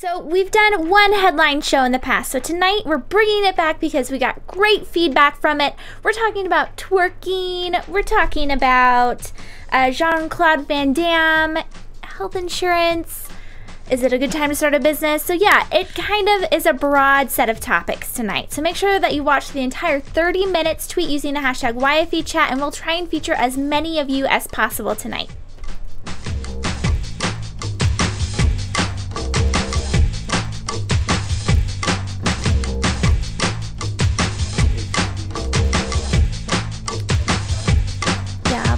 So we've done one headline show in the past, so tonight we're bringing it back because we got great feedback from it. We're talking about twerking, we're talking about Jean-Claude Van Damme, health insurance, is it a good time to start a business? So yeah, it kind of is a broad set of topics tonight. So make sure that you watch the entire 30 minutes, tweet using the hashtag YFEchat, and we'll try and feature as many of you as possible tonight.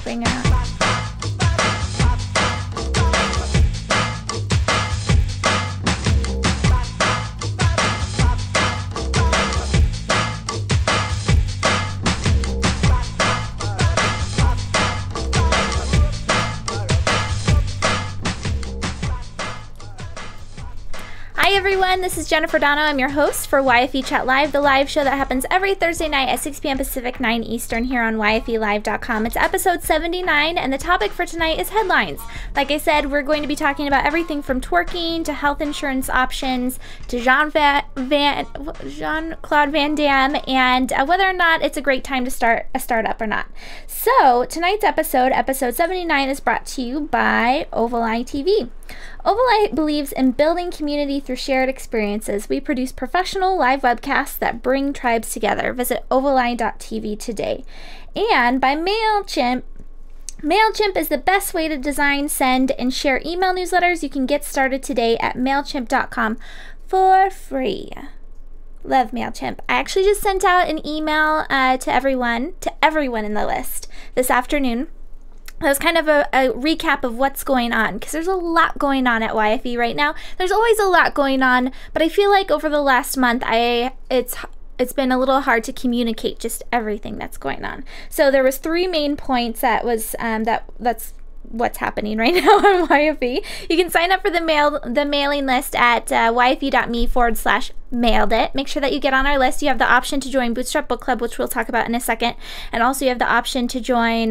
Bring her up. Hi everyone, this is Jennifer Dono. I'm your host for YFE Chat Live, the live show that happens every Thursday night at 6 p.m. Pacific, 9 Eastern here on YFElive.com. It's episode 79, and the topic for tonight is headlines. Like I said, we're going to be talking about everything from twerking to health insurance options to Jean-Claude Van Damme and whether or not it's a great time to start a startup or not. So tonight's episode 79, is brought to you by Ovaleye TV. Ovaleye believes in building community through shared experiences. We produce professional live webcasts that bring tribes together. Visit ovaleye.tv today. And by MailChimp. MailChimp is the best way to design, send, and share email newsletters. You can get started today at MailChimp.com for free. Love MailChimp. I actually just sent out an email to everyone in the list this afternoon. That was kind of a recap of what's going on, because there's a lot going on at YFE right now. There's always a lot going on, but I feel like over the last month, it's been a little hard to communicate just everything that's going on. So there was 3 main points that was that's what's happening right now on YFE. You can sign up for the mailing list at yfe.me/mailed it. Make sure that you get on our list. You have the option to join Bootstrap Book Club, which we'll talk about in a second, and also you have the option to join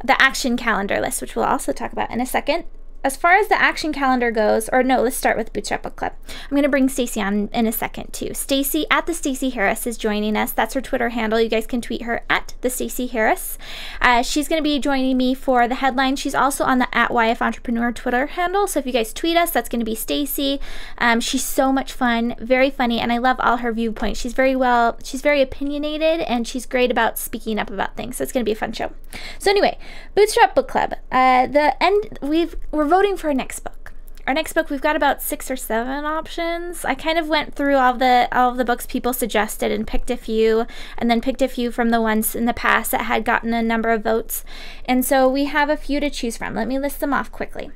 the action calendar list, which we'll also talk about in a second. As far as the action calendar goes, or no, let's start with Bootstrap Book Club. I'm going to bring Spacey on in a second too. Spacey at the Spacey Harris is joining us. That's her Twitter handle. You guys can tweet her at the Spacey Harris. She's going to be joining me for the headline. She's also on the @YF Entrepreneur Twitter handle. So if you guys tweet us, that's going to be Spacey. She's so much fun, very funny, and I love all her viewpoints. She's very opinionated, and she's great about speaking up about things. So it's going to be a fun show. So anyway, Bootstrap Book Club. We're voting for our next book. Our next book, we've got about 6 or 7 options. I kind of went through all of the books people suggested and picked a few, and then picked a few from the ones in the past that had gotten a number of votes. And so we have a few to choose from. Let me list them off quickly.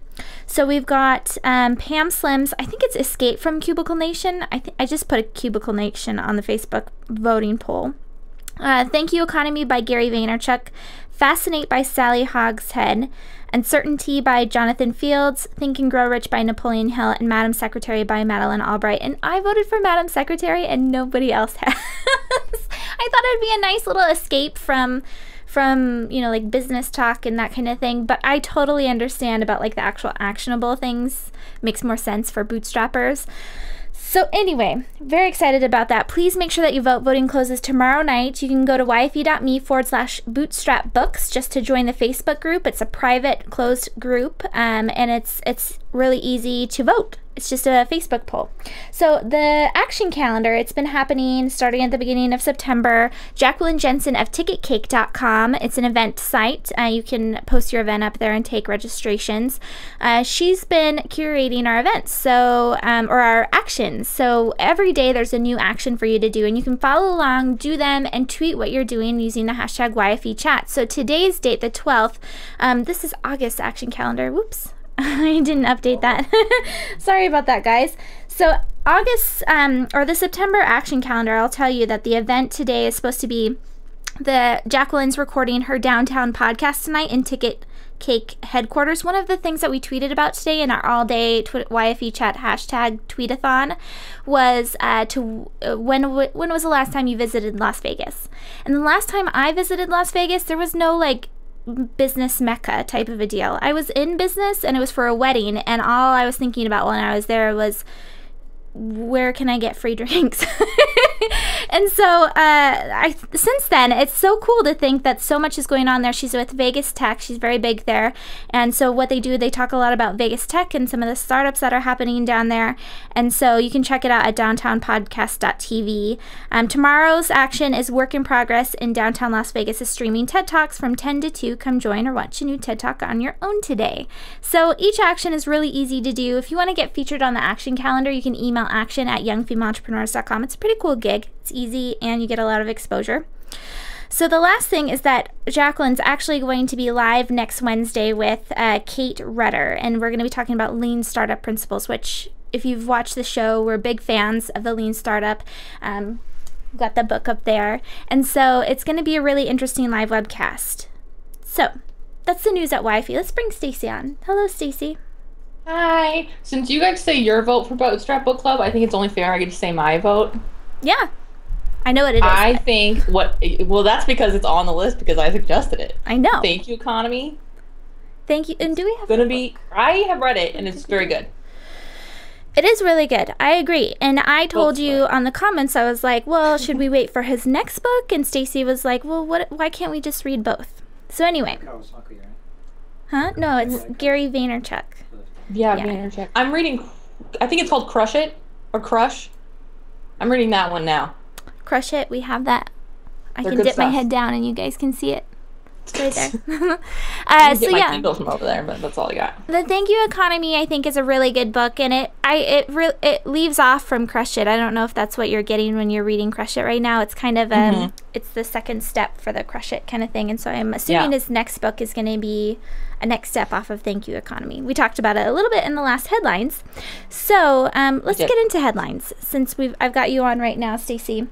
So we've got Pam Slim's, I think it's Escape from Cubicle Nation. I just put a Cubicle Nation on the Facebook voting poll. Thank You Economy by Gary Vaynerchuk. Fascinate by Sally Hogshead. Uncertainty by Jonathan Fields, Think and Grow Rich by Napoleon Hill, and Madam Secretary by Madeleine Albright. And I voted for Madam Secretary and nobody else has. I thought it'd be a nice little escape from you know, like business talk and that kind of thing, but I totally understand about like the actual actionable things. Makes more sense for bootstrappers. So anyway, very excited about that. Please make sure that you vote. Voting closes tomorrow night. You can go to yfe.me/bootstrapbooks just to join the Facebook group. It's a private, closed group, and it's really easy to vote. It's just a Facebook poll. So the action calendar, it's been happening starting at the beginning of September. Jacqueline Jensen of ticketcake.com. It's an event site. You can post your event up there and take registrations. She's been curating our events, or our actions. So every day there's a new action for you to do, and you can follow along, do them, and tweet what you're doing using the hashtag YFEchat. So today's date, the 12th, this is August action calendar. Whoops. I didn't update that. Sorry about that, guys. So August, or the September action calendar, I'll tell you that the event today is supposed to be Jacqueline's recording her downtown podcast tonight in Ticket Cake headquarters. One of the things that we tweeted about today in our all-day YFE chat hashtag tweetathon was when was the last time you visited Las Vegas? And the last time I visited Las Vegas, there was no like business mecca type of a deal. I was in business and it was for a wedding, and all I was thinking about when I was there was, where can I get free drinks? And so since then, it's so cool to think that so much is going on there. She's with Vegas Tech. She's very big there. And so what they do, they talk a lot about Vegas Tech and some of the startups that are happening down there. And so you can check it out at downtownpodcast.tv. Tomorrow's action is Work in Progress in downtown Las Vegas is streaming TED Talks from 10 to 2. Come join or watch a new TED Talk on your own today. So each action is really easy to do. If you want to get featured on the action calendar, you can email action@youngfemaleentrepreneurs.com. It's a pretty cool gig. It's easy and you get a lot of exposure. So the last thing is that Jacqueline's actually going to be live next Wednesday with Kate Rudder, and we're going to be talking about lean startup principles, which if you've watched the show, we're big fans of the lean startup. We've got the book up there. And so it's going to be a really interesting live webcast. So that's the news at YFE. Let's bring Spacey on. Hello, Spacey. Hi. Since you guys say your vote for Bootstrap Book Club, I think it's only fair I get to say my vote. Yeah. I know what it is. I think well, that's because it's on the list because I suggested it. I know. Thank You Economy. Thank you. And do we have I have read it and it's very good. It is really good. I agree. And I told you on the comments, I was like, well, should we wait for his next book? And Stacey was like, well, why can't we just read both? So anyway. Huh? No, it's Gary Vaynerchuk. Yeah, Vaynerchuk. I'm reading, I think it's called Crush It or Crush. I'm reading that one now. Crush It. We have that. I can dip my head down and you guys can see it. It's right there. So yeah, Kindle from over there, but that's all I got. The Thank You Economy, I think, is a really good book, and it leaves off from Crush It. I don't know if that's what you're getting when you're reading Crush It right now. It's kind of it's the second step for the Crush It kind of thing, and so I'm assuming his next book is going to be a next step off of Thank You Economy. We talked about it a little bit in the last headlines, so let's get into headlines since I've got you on right now, Stacey.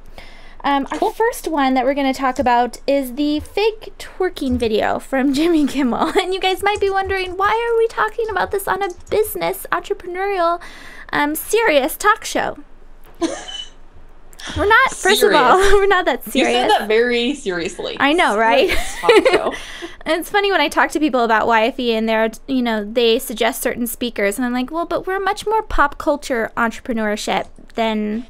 Our first one that we're going to talk about is the fake twerking video from Jimmy Kimmel. And you guys might be wondering, why are we talking about this on a business, entrepreneurial, serious talk show? We're not, first of all, we're not that serious. You said that very seriously. I know, right? And it's funny when I talk to people about YFE and they suggest certain speakers. And I'm like, well, but we're much more pop culture entrepreneurship than...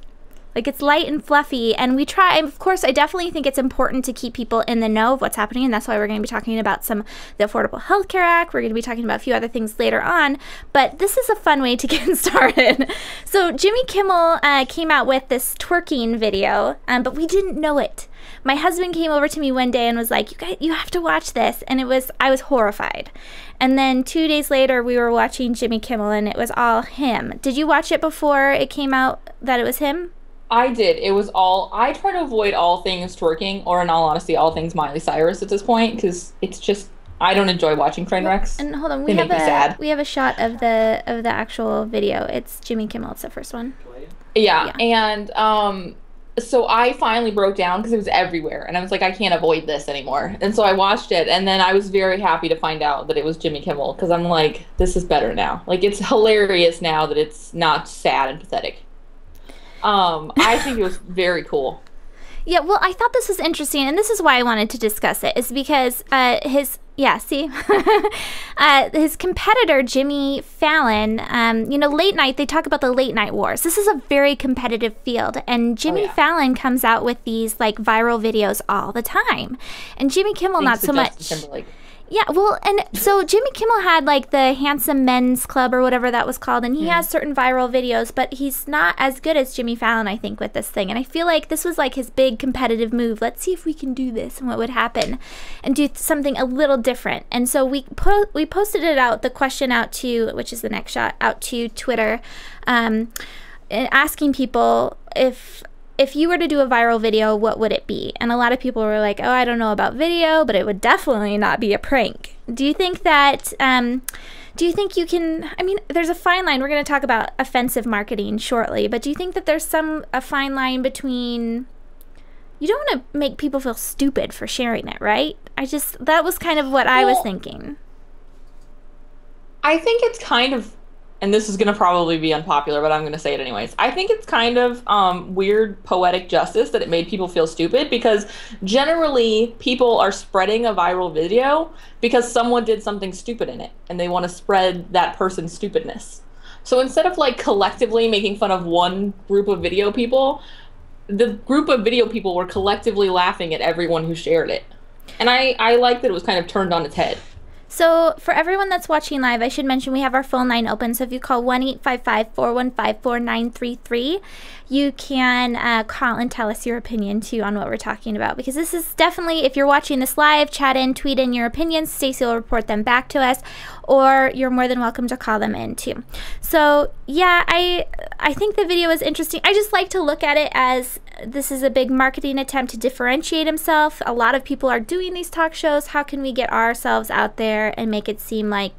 Like, it's light and fluffy, and we try, of course, I definitely think it's important to keep people in the know of what's happening, and that's why we're going to be talking about the Affordable Health Care Act. We're going to be talking about a few other things later on, but this is a fun way to get started. So Jimmy Kimmel came out with this twerking video, but we didn't know it. My husband came over to me one day and was like, you have to watch this, and I was horrified. And then 2 days later, we were watching Jimmy Kimmel, and it was all him. Did you watch it before it came out that it was him? I did. It was I try to avoid all things twerking, or in all honesty, all things Miley Cyrus at this point, because it's just, I don't enjoy watching train wrecks. And hold on, we have a shot of the actual video. It's Jimmy Kimmel. It's the first one. Yeah. And so I finally broke down because it was everywhere, and I was like, I can't avoid this anymore. And so I watched it, and then I was very happy to find out that it was Jimmy Kimmel, because I'm like, this is better now. Like, it's hilarious now that it's not sad and pathetic. I think it was very cool. Yeah, well, I thought this was interesting, and this is why I wanted to discuss it, is because his competitor, Jimmy Fallon, late night, they talk about the late night wars. This is a very competitive field, and Jimmy Fallon comes out with these, like, viral videos all the time. And Jimmy Kimmel, not so much. Yeah, well, and so Jimmy Kimmel had, like, the Handsome Men's Club or whatever that was called, and he has certain viral videos, but he's not as good as Jimmy Fallon, I think, with this thing. And I feel like this was, like, his big competitive move. Let's see if we can do this and what would happen and do something a little different. And so we posted it out, the question out to, which is the next shot, out to Twitter, and asking people if you were to do a viral video, what would it be? And a lot of people were like, oh, I don't know about video, but it would definitely not be a prank. Do you think that, do you think you can, I mean, there's a fine line. We're going to talk about offensive marketing shortly, but do you think that there's a fine line between, you don't want to make people feel stupid for sharing it, right? that was kind of what I was thinking. I think it's kind of and this is going to probably be unpopular, but I'm going to say it anyways. I think it's kind of weird poetic justice that it made people feel stupid, because generally people are spreading a viral video because someone did something stupid in it and they want to spread that person's stupidness. So instead of like collectively making fun of one group of video people, the group of video people were collectively laughing at everyone who shared it. And I like that it was kind of turned on its head. So for everyone that's watching live, I should mention we have our phone line open. So if you call 1-855-415-4933, you can call and tell us your opinion too on what we're talking about. Because this is definitely, if you're watching this live, chat in, tweet in your opinions. Stacey will report them back to us, or you're more than welcome to call them in too. So yeah, I think the video is interesting. I just like to look at it as this is a big marketing attempt to differentiate himself. A lot of people are doing these talk shows. How can we get ourselves out there and make it seem like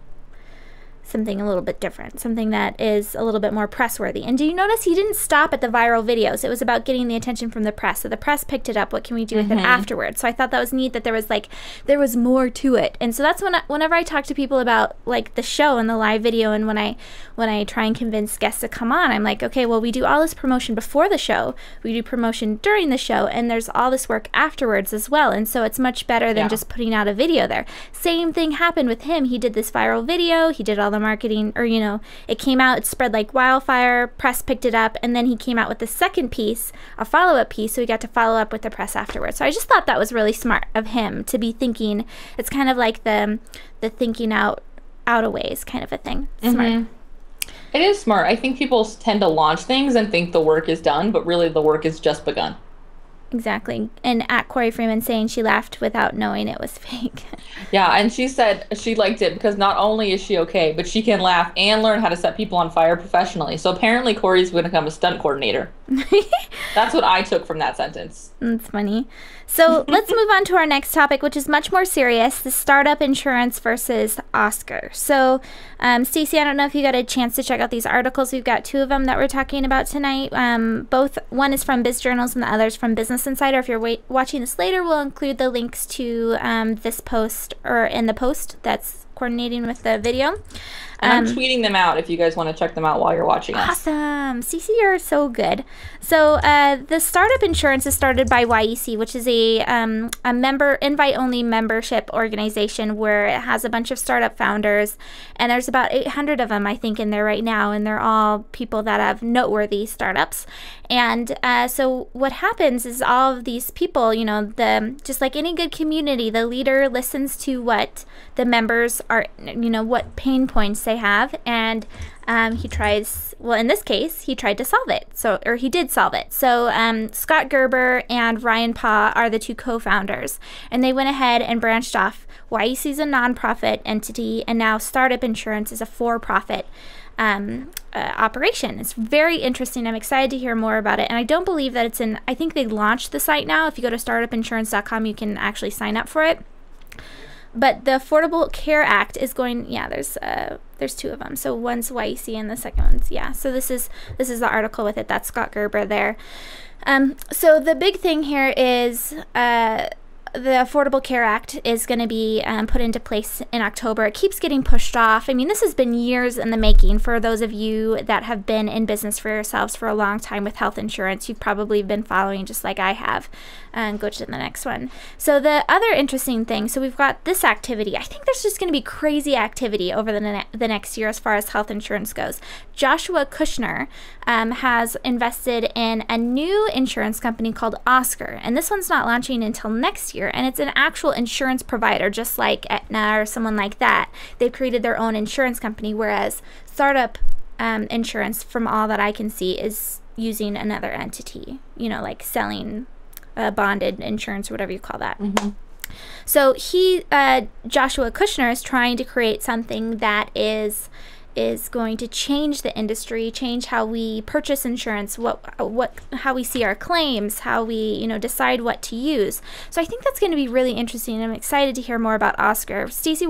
something a little bit different, something that is a little bit more press-worthy? And do you notice he didn't stop at the viral videos? It was about getting the attention from the press. So the press picked it up. What can we do with it afterwards? So I thought that was neat that there was more to it. And so that's whenever I talk to people about like the show and the live video, and when I try and convince guests to come on, I'm like, okay, well, we do all this promotion before the show, we do promotion during the show, and there's all this work afterwards as well. And so it's much better than just putting out a video there. Same thing happened with him. He did this viral video. He did all the marketing, or it came out, it spread like wildfire, press picked it up, and then he came out with the second piece, a follow-up piece, so we got to follow up with the press afterwards. So I just thought that was really smart of him to be thinking. It's kind of like the thinking out of ways kind of a thing. Smart. It is smart. I think people tend to launch things and think the work is done, but really the work is just begun. Exactly. And at Corey Freeman saying she laughed without knowing it was fake. Yeah, and she said she liked it because not only is she okay, but she can laugh and learn how to set people on fire professionally. So apparently Corey's going to become a stunt coordinator. That's what I took from that sentence. That's funny. So let's move on to our next topic, which is much more serious, the startup insurance versus Oscar. So, Stacey, I don't know if you got a chance to check out these articles. We've got two of them that we're talking about tonight. One is from Biz Journals and the other is from Business Insider. If you're watching this later, we'll include the links to this post, or in the post that's coordinating with the video. And I'm tweeting them out if you guys want to check them out while you're watching us. Awesome. Cece, you're so good. So the startup insurance is started by YEC, which is a member invite-only membership organization where it has a bunch of startup founders, and there's about 800 of them, I think, in there right now, and they're all people that have noteworthy startups. And so what happens is all of these people, just like any good community, the leader listens to what the members are, what pain points they have, and he tries, well, in this case, he tried to solve it. Or he did solve it. So Scott Gerber and Ryan Paugh are the two co-founders, and they went ahead and branched off. YEC is a nonprofit entity, and now Startup Insurance is a for-profit operation. It's very interesting. I'm excited to hear more about it, and I don't believe that it's in, I think they launched the site now. If you go to startupinsurance.com, you can actually sign up for it. But the Affordable Care Act is going, there's two of them. So one's YEC and the second one's, So this is the article with it. That's Scott Gerber there. So the big thing here is the Affordable Care Act is going to be put into place in October. It keeps getting pushed off. I mean, this has been years in the making. For those of you that have been in business for yourselves for a long time with health insurance, you've probably been following just like I have. And go to the next one. So the other interesting thing, so we've got this activity. I think there's just going to be crazy activity over the next year as far as health insurance goes. Joshua Kushner has invested in a new insurance company called Oscar, and this one's not launching until next year, and it's an actual insurance provider, just like Aetna or someone like that. They've created their own insurance company, whereas startup insurance, from all that I can see, is using another entity, like selling bonded insurance or whatever you call that. So Joshua Kushner is trying to create something that is going to change the industry, change how we purchase insurance, how we see our claims, how we decide what to use. So I think that's going to be really interesting. I'm excited to hear more about Oscar. Stacey,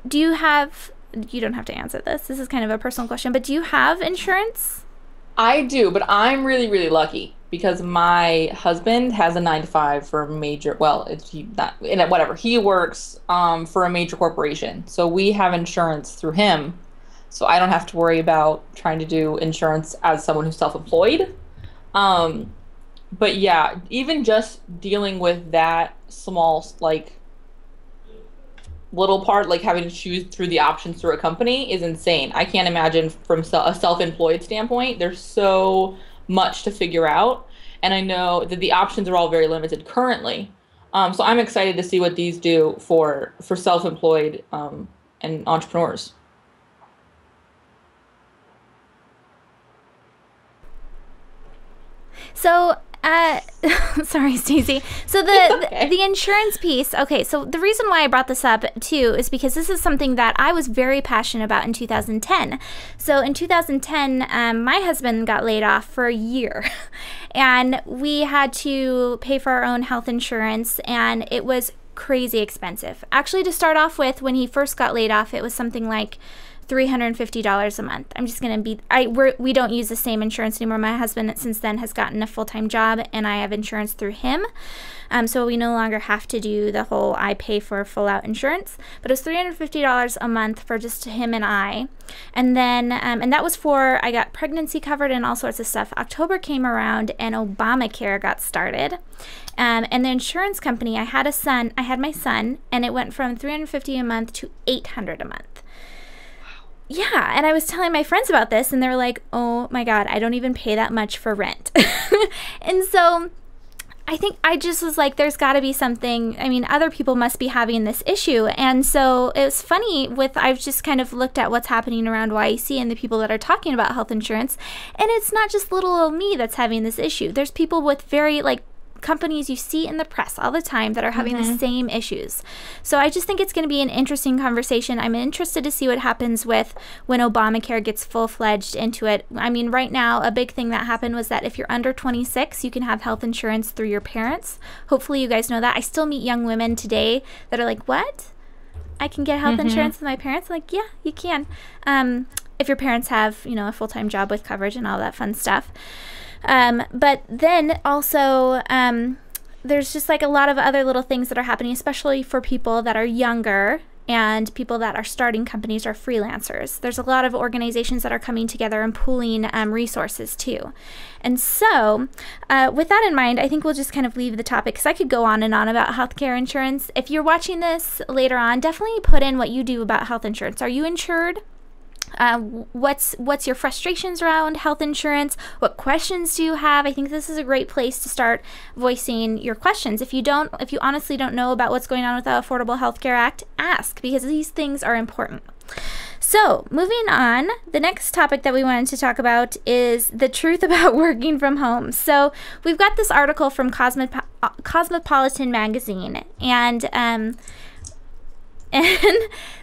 do you have? You don't have to answer this. This is kind of a personal question, but do you have insurance? I do, but I'm really, really lucky because my husband has a 9-to-5 for a major, he works for a major corporation. So we have insurance through him. so I don't have to worry about trying to do insurance as someone who's self-employed. Um, but yeah, even just dealing with that small, like, little part, like having to choose through the options through a company is insane. I can't imagine from a self-employed standpoint. There's so much to figure out, and I know that the options are all very limited currently. So I'm excited to see what these do for self-employed and entrepreneurs. So, sorry, Stacey. So Okay. the insurance piece. Okay, so the reason why I brought this up too is because this is something that I was very passionate about in 2010. So in 2010, my husband got laid off for a year, and we had to pay for our own health insurance, and it was crazy expensive. Actually, to start off with, when he first got laid off, it was something like $350 a month. I'm just gonna be we don't use the same insurance anymore. My husband since then has gotten a full-time job, and I have insurance through him. So we no longer have to do the whole I pay for full out insurance. But it was $350 a month for just him and I. And then and that was for, I got pregnancy covered and all sorts of stuff. October came around and Obamacare got started. And the insurance company, I had my son, and it went from $350 a month to $800 a month. Yeah, and I was telling my friends about this, and they were like, oh my God, I don't even pay that much for rent. And so I think I just was like, there's got to be something. I mean, other people must be having this issue. And so it was funny I've just kind of looked at what's happening around YEC and the people that are talking about health insurance. And it's not just little old me that's having this issue. There's people with very, like, companies you see in the press all the time that are having the same issues. So I just think it's going to be an interesting conversation. I'm interested to see what happens with when Obamacare gets full-fledged into it. I mean, right now, a big thing that happened was that if you're under 26, you can have health insurance through your parents. Hopefully you guys know that. I still meet young women today that are like, what? I can get health insurance with my parents? I'm like, yeah, you can. If your parents have, a full-time job with coverage and all that fun stuff. But then also, there's just like a lot of other little things that are happening, especially for people that are younger and people that are starting companies or freelancers. There's a lot of organizations that are coming together and pooling resources too. And so with that in mind, I think we'll just kind of leave the topic, because I could go on and on about healthcare insurance. If you're watching this later on, definitely put in what you do about health insurance. Are you insured? What's your frustrations around health insurance? What questions do you have? I think this is a great place to start voicing your questions. If you honestly don't know about what's going on with the Affordable Health Care Act, ask, because these things are important. So moving on, the next topic that we wanted to talk about is the truth about working from home. So we've got this article from Cosmopolitan magazine, and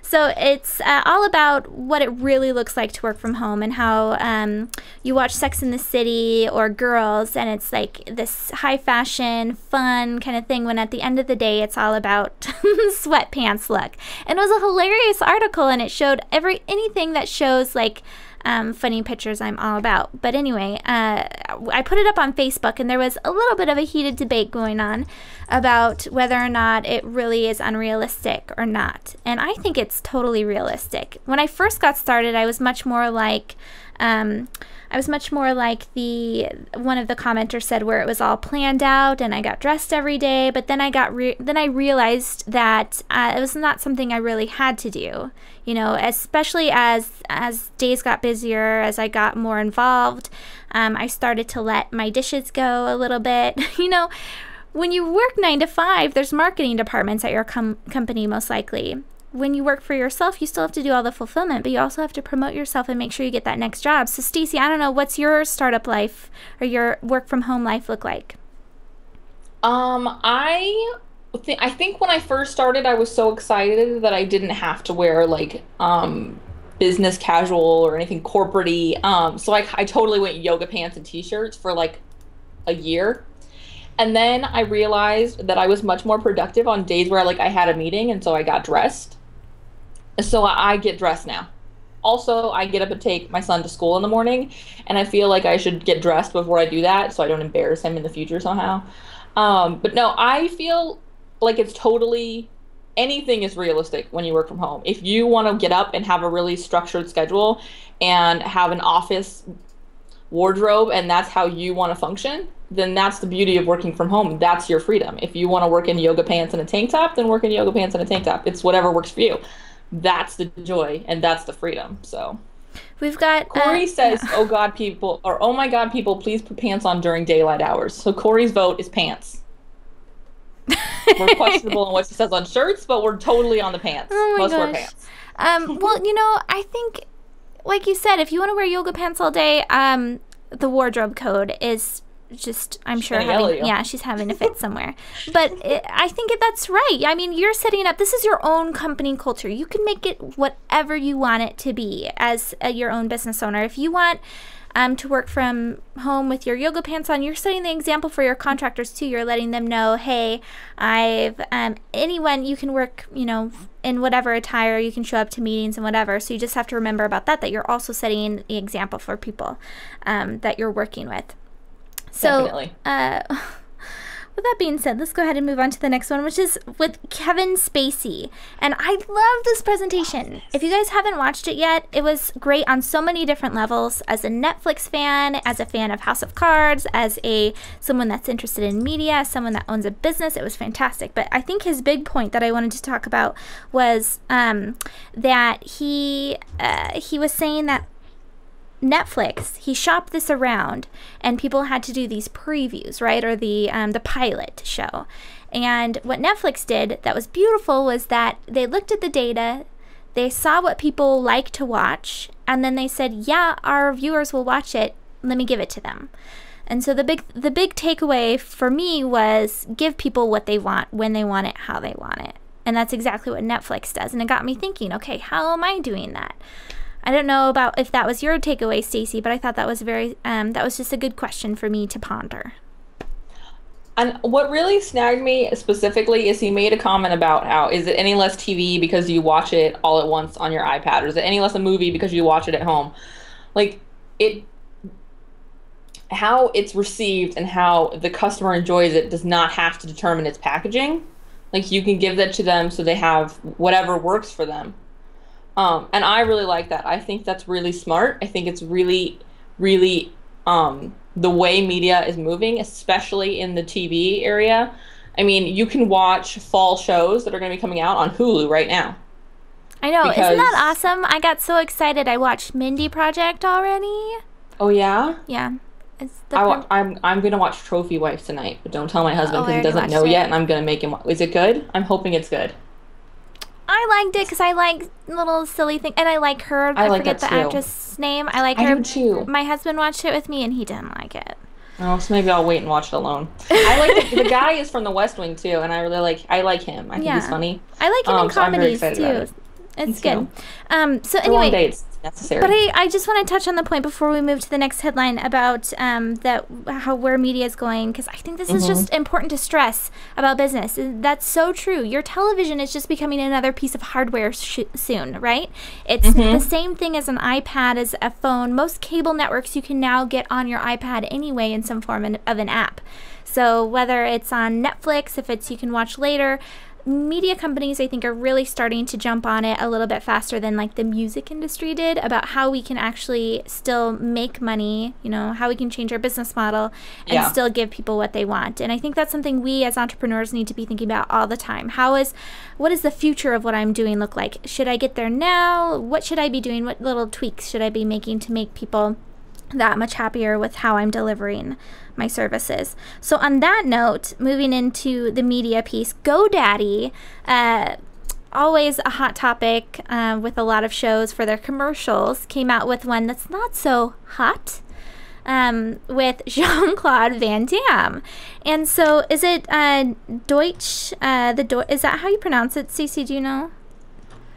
so it's all about what it really looks like to work from home, and how you watch Sex and the City or Girls, and it's like this high fashion, fun kind of thing, when at the end of the day, it's all about sweatpants look. And it was a hilarious article, and it showed anything that shows like funny pictures I'm all about. But anyway, I put it up on Facebook, and there was a little bit of a heated debate going on about whether or not it really is unrealistic or not. And I think it's totally realistic. When I first got started, I was much more like the one of the commenters said, where it was all planned out and I got dressed every day. But then I realized that it was not something I really had to do. Especially as days got busier, as I got more involved, I started to let my dishes go a little bit. When you work 9 to 5, there's marketing departments at your company most likely. When you work for yourself, you still have to do all the fulfillment, but you also have to promote yourself and make sure you get that next job. So Stacey, I don't know, what's your startup life or your work from home life look like? I think when I first started, I was so excited that I didn't have to wear like business casual or anything corporate-y. So I totally went yoga pants and t-shirts for like a year. And then I realized that I was much more productive on days where I had a meeting, and so I got dressed. So I get dressed now. Also, I get up and take my son to school in the morning, and I feel like I should get dressed before I do that so I don't embarrass him in the future somehow. But no, I feel like it's totally anything is realistic when you work from home. If you want to get up and have a really structured schedule and have an office wardrobe and that's how you want to function, then that's the beauty of working from home. That's your freedom. If you want to work in yoga pants and a tank top, then work in yoga pants and a tank top. It's whatever works for you. That's the joy and that's the freedom. So we've got Corey says, "Oh God, people," or "Oh my God, people, please put pants on during daylight hours." So Corey's vote is pants. We're questionable on what she says on shirts, but we're totally on the pants. Oh my Must wear gosh. pants. Well, I think, like you said, if you want to wear yoga pants all day, the wardrobe code is just, I'm sure, she's having a fit somewhere. But I think that's right. I mean, you're setting up, this is your own company culture. You can make it whatever you want it to be as your own business owner. If you want to work from home with your yoga pants on, you're setting the example for your contractors too. You're letting them know, hey, anyone, you can work, in whatever attire, you can show up to meetings and whatever. So you just have to remember about that you're also setting the example for people that you're working with. So, definitely. With that being said, let's go ahead and move on to the next one, which is with Kevin Spacey. And I love this presentation. If you guys haven't watched it yet, it was great on so many different levels. As a Netflix fan, as a fan of House of Cards, as someone that's interested in media, someone that owns a business, it was fantastic. But I think his big point that I wanted to talk about was that he was saying that Netflix, he shopped this around and people had to do these previews, right? Or the pilot show. And what Netflix did that was beautiful was that they looked at the data, they saw what people like to watch, and then they said, yeah, our viewers will watch it, let me give it to them. And so the big takeaway for me was give people what they want, when they want it, how they want it. And that's exactly what Netflix does. And it got me thinking, okay, how am I doing that? I don't know about if that was your takeaway, Stacey, but I thought that was that was just a good question for me to ponder. And what really snagged me specifically is he made a comment about how, is it any less TV because you watch it all at once on your iPad, or is it any less a movie because you watch it at home? Like, how it's received and how the customer enjoys it does not have to determine its packaging. Like, you can give that to them so they have whatever works for them. And I really like that. I think that's really smart. I think it's really, really the way media is moving, especially in the TV area. I mean, you can watch fall shows that are going to be coming out on Hulu right now. I know. Isn't that awesome? I got so excited. I watched Mindy Project already. Oh, yeah? Yeah. I'm going to watch Trophy Wife tonight, but don't tell my husband because he doesn't know yet, and I'm going to make him. Is it good? I'm hoping it's good. I liked it because I like little silly things, and I like her. I forget the actress' name. I like her. I do too. My husband watched it with me, and he didn't like it. Oh, so maybe I'll wait and watch it alone. I like the guy is from The West Wing too, and I like him. I think he's funny. I like him in comedies too. It's good. So anyway, long dates necessary. But I just want to touch on the point before we move to the next headline about where media is going, because I think this is just important to stress about business. That's so true. Your television is just becoming another piece of hardware soon, right? It's the same thing as an iPad, as a phone. Most cable networks you can now get on your iPad anyway in some form of an app. So whether it's on Netflix, if it's you can watch later, media companies, I think, are really starting to jump on it a little bit faster than like the music industry did, about how we can actually still make money, how we can change our business model and still give people what they want. And I think that's something we as entrepreneurs need to be thinking about all the time. What does the future of what I'm doing look like? Should I get there now? What should I be doing? What little tweaks should I be making to make people that much happier with how I'm delivering my services? So on that note, moving into the media piece, GoDaddy, always a hot topic with a lot of shows for their commercials, came out with one that's not so hot with Jean-Claude Van Damme. And so is it Deutsch? Is that how you pronounce it, Cece? Do you know?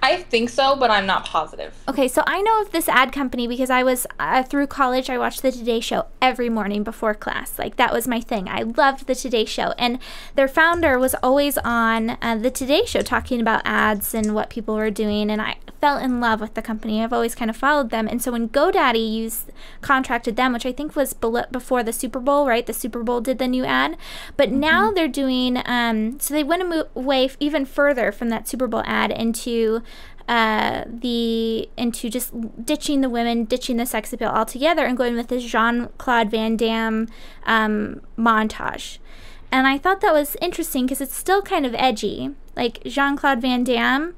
I think so, but I'm not positive. Okay, so I know of this ad company because I was through college. I watched the Today Show every morning before class. Like, that was my thing. I loved the Today Show, and their founder was always on the Today Show talking about ads and what people were doing, and I fell in love with the company. I've always kind of followed them, and so when GoDaddy contracted them, which I think was before the Super Bowl, right? The Super Bowl did the new ad, but now they're doing so they went away even further from that Super Bowl ad into just ditching the women, ditching the sex appeal altogether, and going with this Jean-Claude Van Damme montage. And I thought that was interesting because it's still kind of edgy. Like Jean-Claude Van Damme.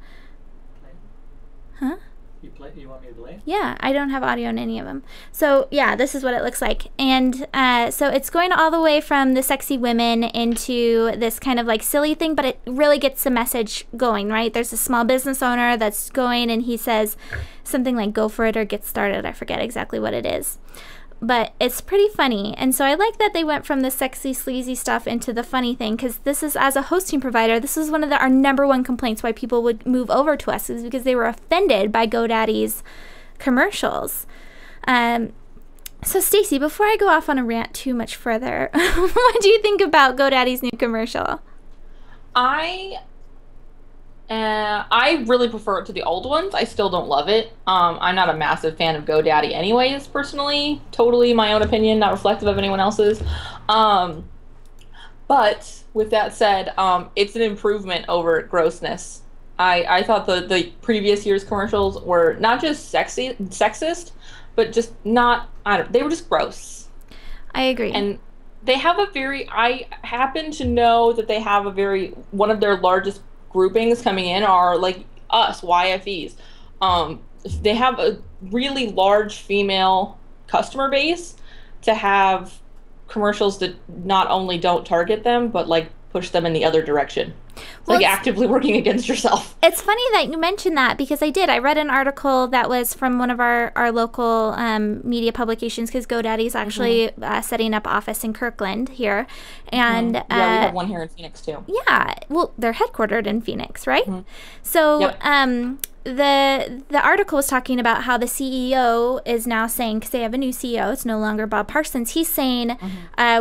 Huh? You want me to play? Yeah, I don't have audio on any of them. So yeah, this is what it looks like. And so it's going all the way from the sexy women into this kind of like silly thing, but it really gets the message going, right? There's a small business owner that's going, and he says something like "go for it" or "get started." I forget exactly what it is. But it's pretty funny. And so I like that they went from the sexy, sleazy stuff into the funny thing, because this is, as a hosting provider, this is one of our number one complaints why people would move over to us, is because they were offended by GoDaddy's commercials. So Spacey, before I go off on a rant too much further, what do you think about GoDaddy's new commercial? I really prefer it to the old ones. I still don't love it. I'm not a massive fan of GoDaddy anyways, personally. Totally my own opinion, not reflective of anyone else's. But with that said, it's an improvement over grossness. I thought the previous year's commercials were not just sexist, but just not, they were just gross. I agree. And they have I happen to know that they have one of their largest groupings coming in are like us, YFEs. They have a really large female customer base to have commercials that not only don't target them, but like push them in the other direction. It's like actively working against yourself. It's funny that you mentioned that, because I read an article that was from one of our local media publications, because GoDaddy's actually setting up office in Kirkland here. And yeah, we have one here in Phoenix too. Yeah, well, they're headquartered in Phoenix, right? So the article was talking about how the CEO is now saying, because they have a new CEO, it's no longer Bob Parsons, he's saying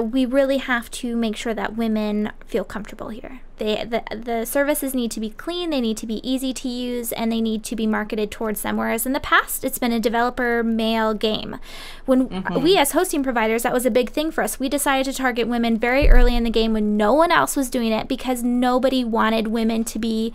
we really have to make sure that women feel comfortable here. The services need to be clean, they need to be easy to use, and they need to be marketed towards them, whereas in the past it's been a developer male game. When we as hosting providers, that was a big thing for us. We decided to target women very early in the game when no one else was doing it, because nobody wanted women to be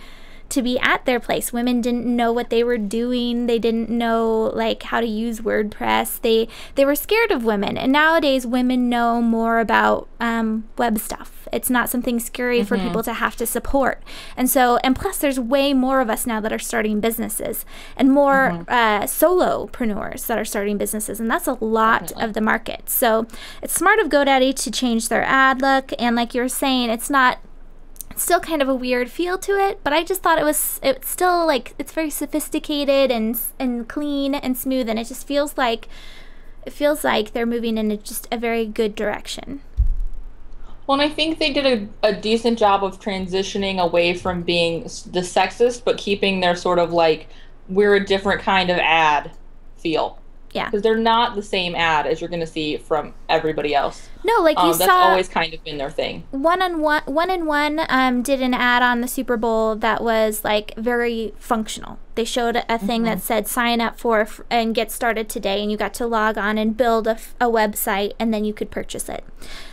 at their place. Women didn't know what they were doing. They didn't know like how to use WordPress. They were scared of women. And nowadays women know more about web stuff. It's not something scary for people to have to support. And plus there's way more of us now that are starting businesses, and more solopreneurs that are starting businesses. And that's a lot of the market. So it's smart of GoDaddy to change their ad look. And like you were saying, it's still kind of a weird feel to it, but I just thought it's still like, it's very sophisticated and clean and smooth, and it just feels like they're moving in just a very good direction. Well, and I think they did a decent job of transitioning away from being the sexist, but keeping their sort of like, we're a different kind of ad feel. Yeah. Because they're not the same ad as you're going to see from everybody else. No, like you saw. That's always kind of been their thing. One and One did an ad on the Super Bowl that was like very functional. They showed a thing that said sign up for and get started today, and you got to log on and build a website, and then you could purchase it.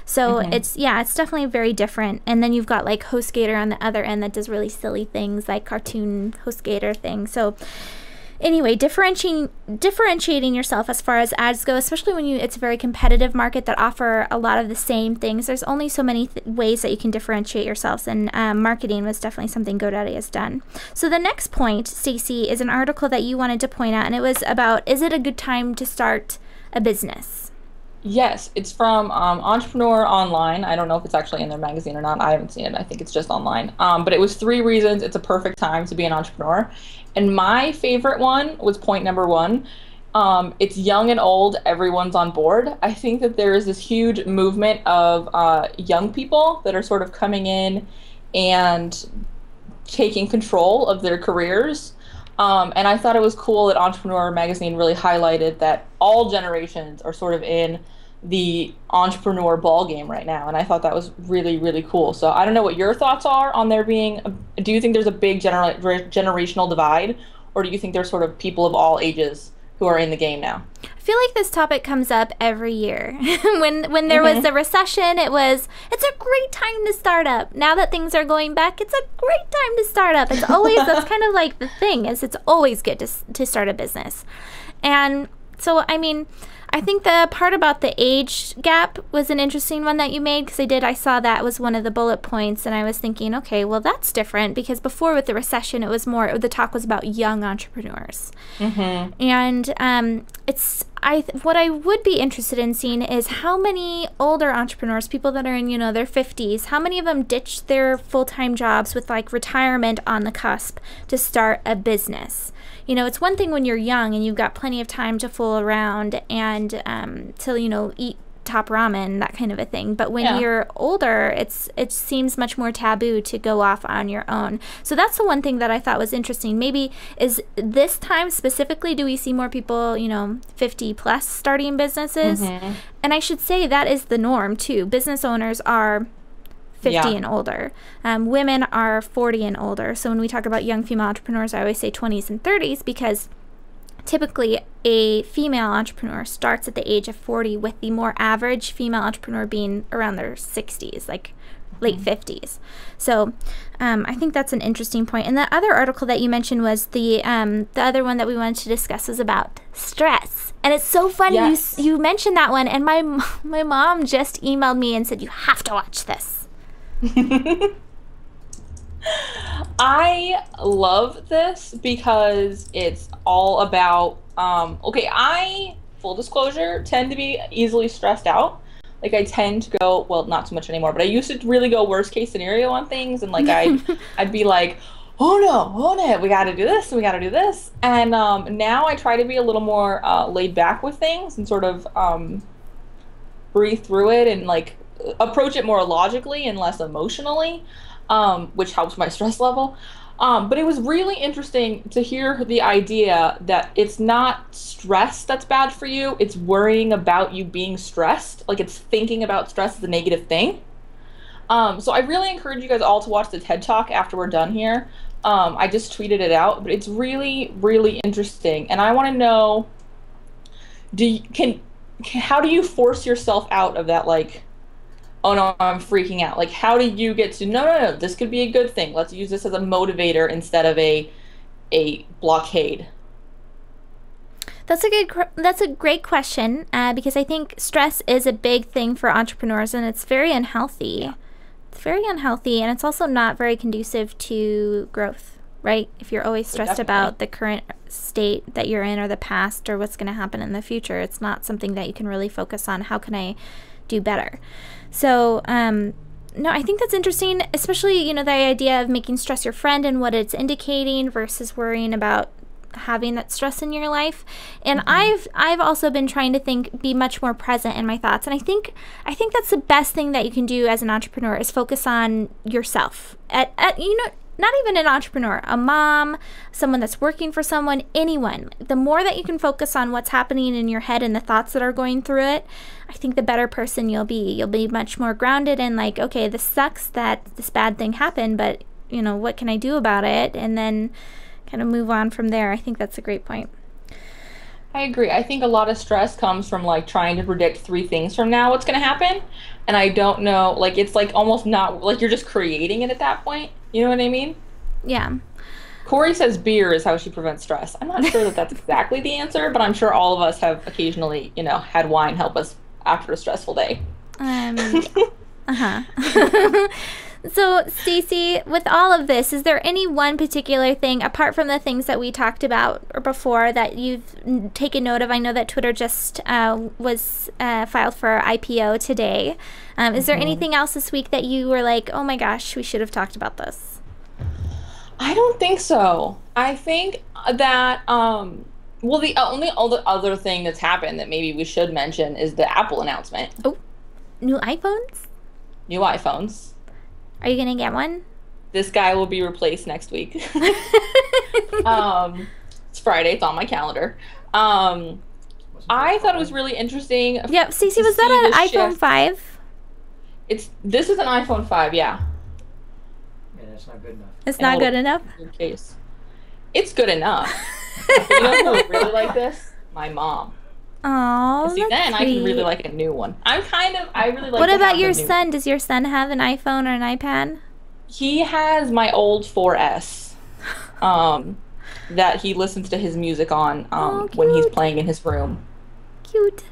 So it's definitely very different. And then you've got like HostGator on the other end that does really silly things like cartoon HostGator things. So anyway, differentiating yourself as far as ads go, especially when it's a very competitive market that offer a lot of the same things. There's only so many ways that you can differentiate yourselves, and marketing was definitely something GoDaddy has done. So the next point, Spacey, is an article that you wanted to point out, and it was about, is it a good time to start a business? Yes, it's from Entrepreneur Online. I don't know if it's actually in their magazine or not. I haven't seen it. I think it's just online. But it was 3 reasons it's a perfect time to be an entrepreneur. And my favorite one was point number 1. It's young and old. Everyone's on board. I think that there is this huge movement of young people that are sort of coming in and taking control of their careers. And I thought it was cool that Entrepreneur Magazine really highlighted that all generations are sort of in the entrepreneur ball game right now. And I thought that was really, really cool. So I don't know what your thoughts are on there being, do you think there's a big generational divide, or do you think there's sort of people of all ages who are in the game now? I feel like this topic comes up every year. when there was a recession, it's a great time to start up. Now that things are going back, it's a great time to start up. It's always, that's kind of like the thing, is it's always good to start a business. And so, I mean, I think the part about the age gap was an interesting one that you made, because I saw that was one of the bullet points, and I was thinking, okay, well, that's different, because before with the recession, it was more, the talk was about young entrepreneurs. And what I would be interested in seeing is how many older entrepreneurs, people that are in, their 50s, how many of them ditched their full-time jobs with like retirement on the cusp to start a business. It's one thing when you're young and you've got plenty of time to fool around and to, eat top ramen, that kind of a thing. But when you're older, it seems much more taboo to go off on your own. So that's the one thing that I thought was interesting. Maybe is this time specifically, do we see more people, 50 plus starting businesses? And I should say that is the norm too. Business owners are 50 and older. Women are 40 and older. So when we talk about young female entrepreneurs, I always say 20s and 30s, because typically a female entrepreneur starts at the age of 40, with the more average female entrepreneur being around their 60s, like late 50s. So I think that's an interesting point. And the other article that you mentioned was the other one that we wanted to discuss was about stress. And it's so funny you mentioned that one, and my mom just emailed me and said, you have to watch this. I love this because it's all about I, full disclosure, tend to be easily stressed out. Like, I tend to go, well, not so much anymore, but I used to really go worst case scenario on things, and like I'd be like, oh no, we gotta do this, we gotta do this. And now I try to be a little more laid back with things and sort of breathe through it and like approach it more logically and less emotionally, which helps my stress level. But it was really interesting to hear the idea that it's not stress that's bad for you, it's worrying about you being stressed. Like, it's thinking about stress as a negative thing. So I really encourage you guys all to watch the TED Talk after we're done here. I just tweeted it out, but it's really, really interesting. And I want to know, how do you force yourself out of that, like, oh no, I'm freaking out? Like, how do you get to, no, this could be a good thing. Let's use this as a motivator instead of a blockade. That's a great question, because I think stress is a big thing for entrepreneurs, and it's very unhealthy. Yeah. It's very unhealthy, and it's also not very conducive to growth, right? If you're always stressed about the current state that you're in, or the past, or what's going to happen in the future, it's not something that you can really focus on. How can I do better? So, no, I think that's interesting, especially, the idea of making stress your friend and what it's indicating versus worrying about having that stress in your life. And I've also been trying to be much more present in my thoughts. And I think that's the best thing that you can do as an entrepreneur, is focus on yourself. Not even an entrepreneur, a mom, someone that's working for someone, anyone. The more that you can focus on what's happening in your head and the thoughts that are going through it, I think the better person you'll be. You'll be much more grounded and like, okay, this sucks that this bad thing happened, but, what can I do about it? And then kind of move on from there. I think that's a great point. I agree. I think a lot of stress comes from like trying to predict 3 things from now what's going to happen. And I don't know, like, it's like almost not, like, you're just creating it at that point. You know what I mean? Yeah. Corey says beer is how she prevents stress. I'm not sure that that's exactly the answer, but I'm sure all of us have occasionally, had wine help us after a stressful day. So, Stacey, with all of this, is there any one particular thing, apart from the things that we talked about before, that you've taken note of? I know that Twitter just was filed for IPO today. Is there anything else this week that you were like, oh my gosh, we should have talked about this? I don't think so. I think that, well, the only other thing that's happened that maybe we should mention is the Apple announcement. Oh, new iPhones? New iPhones. Are you going to get one? This guy will be replaced next week. It's Friday. It's on my calendar. I thought it was really interesting. Yep, Stacey, was that an iPhone 5? This is an iPhone 5, yeah. Yeah, that's not good enough. It's not good enough? Case. It's good enough. You know who would really like this? My mom. Oh, see, then I can really like a new one. I really like. What about your son? Does your son have an iPhone or an iPad? He has my old 4S. That he listens to his music on when he's playing in his room. Cute.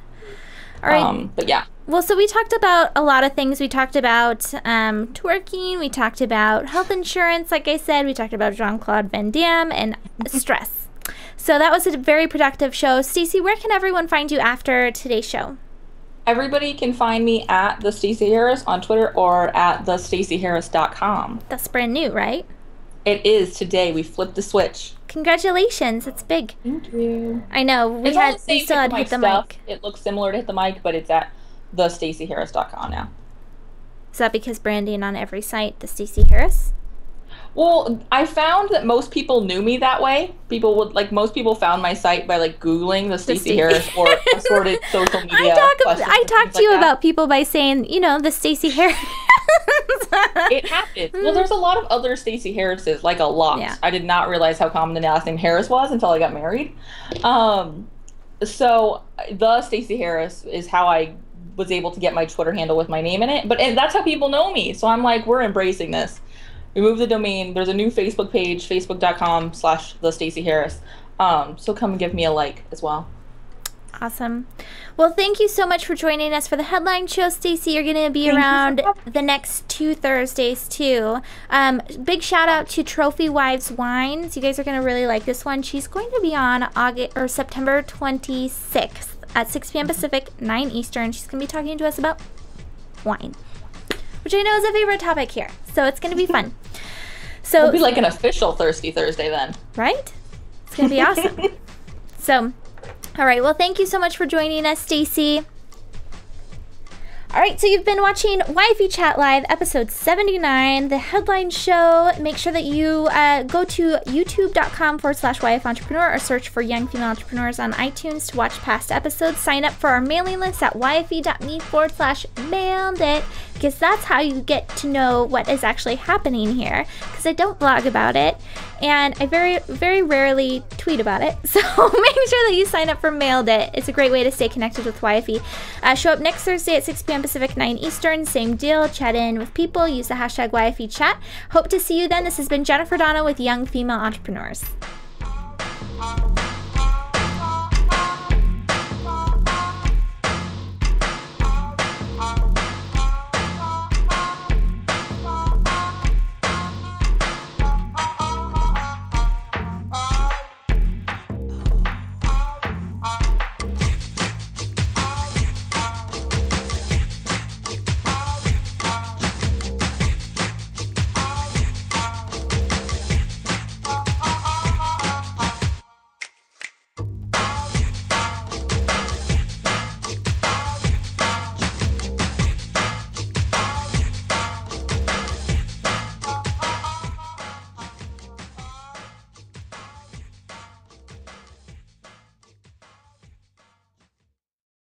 All right. But yeah. Well, so we talked about a lot of things. We talked about twerking. We talked about health insurance, like I said. We talked about Jean-Claude Van Damme and stress. So that was a very productive show. Stacey, where can everyone find you after today's show? Everybody can find me at the Stacey Harris on Twitter or at thestaceyharris.com. That's brand new, right? It is today. We flipped the switch. Congratulations. It's big. Thank you. I know. We still had Hit the Mic. It looks similar to Hit the Mic, but it's at thestaceyharris.com now. Is that because branding on every site, the Stacey Harris? Well, I found that most people knew me that way. Most people found my site by Googling the Stacey Harris or assorted social media. I talk to you about people by saying, the Stacey Harris. It happens. Well, there's a lot of other Stacey Harrises, a lot. Yeah. I did not realize how common the last name Harris was until I got married. So the Stacey Harris is how I was able to get my Twitter handle with my name in it. And that's how people know me. So I'm like, we're embracing this. We moved the domain. There's a new Facebook page, facebook.com/thestaceyharris. So come and give me a like as well. Awesome. Well, thank you so much for joining us for the headline show, Stacey. You're going to be around the next 2 Thursdays, too. Big shout out to Trophy Wives Wines. You guys are going to really like this one. She's going to be on September 26th at 6 p.m. Pacific, 9 Eastern. She's going to be talking to us about wine, which I know is a favorite topic here. So it's going to be fun. So it'll be like an official Thirsty Thursday then. Right? It's going to be awesome. So, all right. Well, thank you so much for joining us, Stacey. All right, so you've been watching Wifey Chat Live, episode 79, the headline show. Make sure that you go to youtube.com/YFEntrepreneur or search for Young Female Entrepreneurs on iTunes to watch past episodes. Sign up for our mailing list at yfe.me/mailed it, because that's how you get to know what is actually happening here, because I don't blog about it, and I very, very rarely tweet about it. So make sure that you sign up for Mailed It. It's a great way to stay connected with YFE. Show up next Thursday at 6 p.m. Pacific, 9 Eastern. Same deal. Chat in with people. Use the hashtag YFE chat. Hope to see you then. This has been Jennifer Donna with Young Female Entrepreneurs.